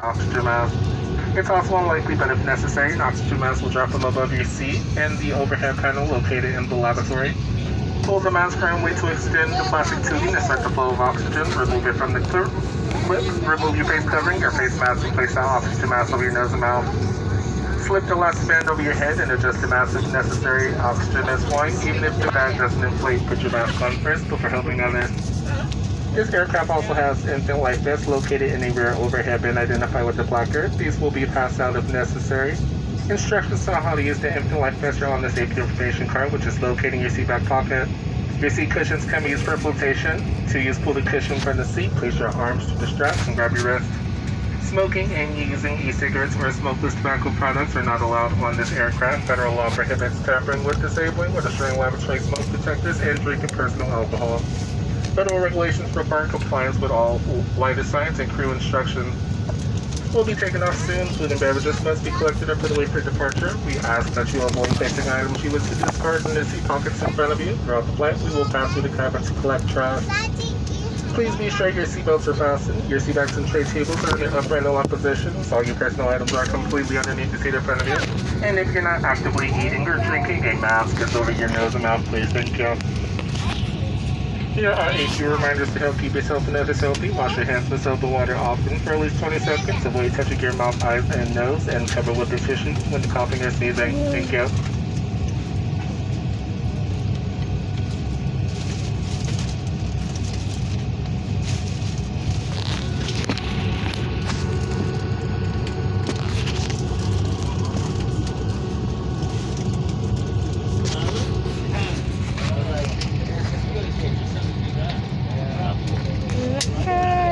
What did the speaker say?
oxygen mask. It's also unlikely, but if necessary, an oxygen mask will drop from above your seat and the overhead panel located in the lavatory. Pull the mask and wait to extend the plastic tubing to start the flow of oxygen. Remove it from the clip. Remove your face covering, your face mask, and place the oxygen mask over your nose and mouth. Slip the elastic band over your head and adjust the mask if necessary. Oxygen is fine, even if the bag doesn't inflate. Put your mask on first before helping others. This aircraft also has infant life vests located in a rear overhead bin identified with the placard. These will be passed out if necessary. Instructions on how to use the infant life vest are on the safety information card, which is located in your seat back pocket. Your seat cushions can be used for flotation. To use, pull the cushion from the seat, place your arms to the straps, and grab your wrist. Smoking and using e-cigarettes or smokeless tobacco products are not allowed on this aircraft. Federal law prohibits tampering with, disabling, or destroying laboratory smoke detectors and drinking personal alcohol. Federal regulations require compliance with all flight assignments and crew instructions. Will be taken off soon. Food and beverages must be collected or put away for departure. We ask that you avoid placing items you wish to discard in the seat pockets in front of you. Throughout the flight, we will pass through the cabin to collect trash. Please be sure your seatbelts are fastened. Your seatbacks and tray tables are in the upright and locked positions. All your personal items are completely underneath the seat in front of you. And if you're not actively eating or drinking, a mask is over your nose and mouth, please. Thank you. Here are a few reminders to help keep yourself and others healthy. Wash your hands with soap and water often for at least 20 seconds. Avoid touching your mouth, eyes, and nose, and cover with a tissue when coughing or sneezing. Thank you. Okay.